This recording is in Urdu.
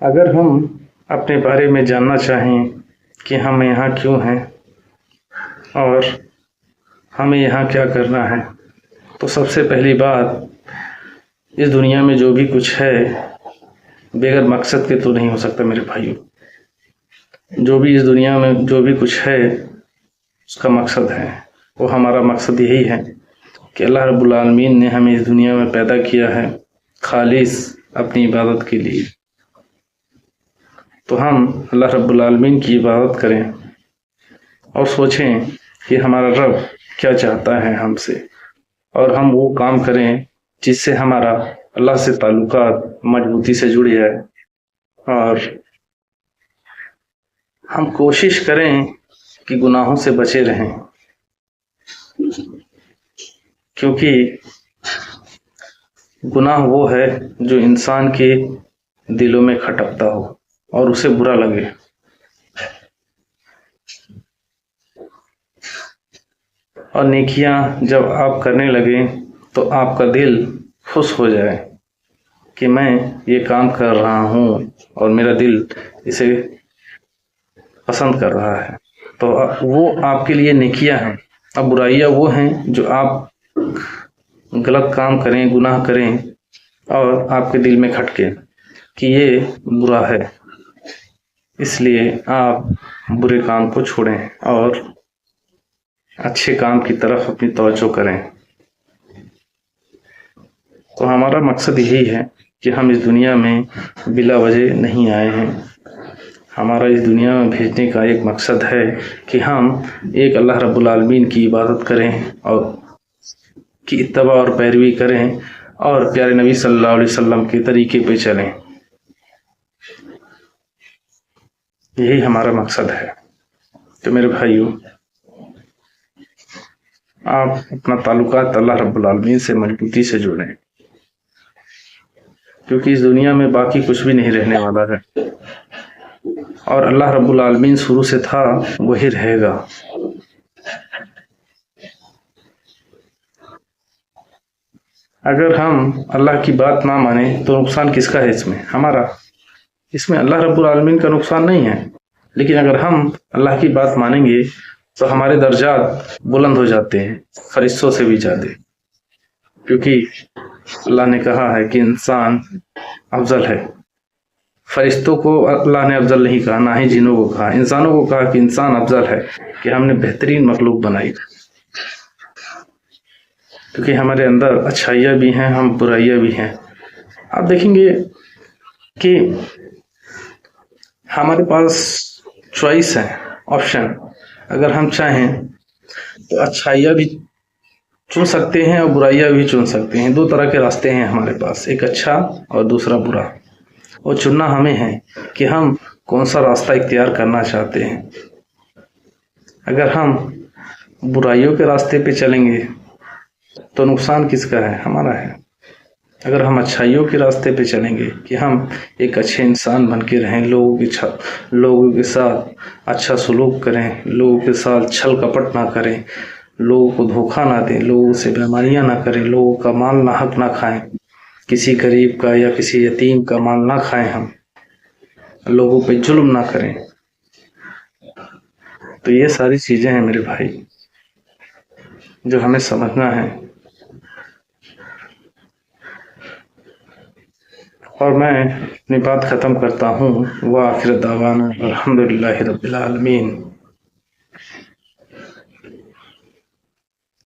اگر ہم اپنے بارے میں جاننا چاہیں کہ ہم یہاں کیوں ہیں اور ہمیں یہاں کیا کرنا ہے، تو سب سے پہلی بات، اس دنیا میں جو بھی کچھ ہے بغیر مقصد کے تو نہیں ہو سکتا میرے بھائیوں۔ جو بھی اس دنیا میں جو بھی کچھ ہے اس کا مقصد ہے، وہ ہمارا مقصد یہی ہے کہ اللہ رب العالمین نے ہمیں اس دنیا میں پیدا کیا ہے خالص اپنی عبادت کے لیے۔ تو ہم اللہ رب العالمین کی عبادت کریں اور سوچیں کہ ہمارا رب کیا چاہتا ہے ہم سے، اور ہم وہ کام کریں جس سے ہمارا اللہ سے تعلقات مضبوطی سے جڑ جائے، اور ہم کوشش کریں کہ گناہوں سے بچے رہیں، کیونکہ گناہ وہ ہے جو انسان کے دلوں میں کھٹکتا ہو اور اسے برا لگے۔ اور نیکیاں جب آپ کرنے لگیں تو آپ کا دل خوش ہو جائے کہ میں یہ کام کر رہا ہوں اور میرا دل اسے پسند کر رہا ہے، تو وہ آپ کے لیے نیکیاں ہیں۔ اب برائیاں وہ ہیں جو آپ غلط کام کریں، گناہ کریں اور آپ کے دل میں کھٹکے کہ یہ برا ہے، اس لیے آپ برے کام کو چھوڑیں اور اچھے کام کی طرف اپنی توجہ کریں۔ تو ہمارا مقصد یہی ہے کہ ہم اس دنیا میں بلا وجہ نہیں آئے ہیں۔ ہمارا اس دنیا میں بھیجنے کا ایک مقصد ہے کہ ہم ایک اللہ رب العالمین کی عبادت کریں اور کی اتباع اور پیروی کریں اور پیارے نبی صلی اللہ علیہ وسلم کے طریقے پہ چلیں۔ یہی ہمارا مقصد ہے۔ تو میرے بھائیوں، آپ اپنا تعلقات اللہ رب العالمین سے مضبوطی سے جوڑیں، کیونکہ اس دنیا میں باقی کچھ بھی نہیں رہنے والا ہے، اور اللہ رب العالمین شروع سے تھا وہی رہے گا۔ اگر ہم اللہ کی بات نہ مانیں تو نقصان کس کا ہے؟ اس میں ہمارا، اس میں اللہ رب العالمین کا نقصان نہیں ہے، لیکن اگر ہم اللہ کی بات مانیں گے تو ہمارے درجات بلند ہو جاتے ہیں فرشتوں سے بھی زیادہ، کیونکہ اللہ نے کہا ہے کہ انسان افضل ہے۔ فرشتوں کو اللہ نے افضل نہیں کہا، نہ ہی جنوں کو کہا، انسانوں کو کہا کہ انسان افضل ہے، کہ ہم نے بہترین مخلوق بنائی، کیونکہ ہمارے اندر اچھائیاں بھی ہیں، ہم برائیاں بھی ہیں۔ آپ دیکھیں گے کہ ہمارے پاس چوائس ہے، آپشن، اگر ہم چاہیں تو اچھائیاں بھی چن سکتے ہیں اور برائیاں بھی چن سکتے ہیں۔ دو طرح کے راستے ہیں ہمارے پاس، ایک اچھا اور دوسرا برا، اور چننا ہمیں ہے کہ ہم کون سا راستہ اختیار کرنا چاہتے ہیں۔ اگر ہم برائیوں کے راستے پہ چلیں گے تو نقصان کس کا ہے؟ ہمارا ہے۔ اگر ہم اچھائیوں کے راستے پہ چلیں گے کہ ہم ایک اچھے انسان بن کے رہیں، لوگوں کے ساتھ اچھا سلوک کریں، لوگوں کے ساتھ چھل کپٹ نہ کریں، لوگوں کو دھوکہ نہ دیں، لوگوں سے بیماریاں نہ کریں، لوگوں کا مال ناحق نہ کھائیں، کسی غریب کا یا کسی یتیم کا مال نہ کھائیں، ہم لوگوں پہ ظلم نہ کریں۔ تو یہ ساری چیزیں ہیں میرے بھائی جو ہمیں سمجھنا ہے، اور میں اپنی بات ختم کرتا ہوں۔ وآخر دعوانا الحمدللہ رب العالمین۔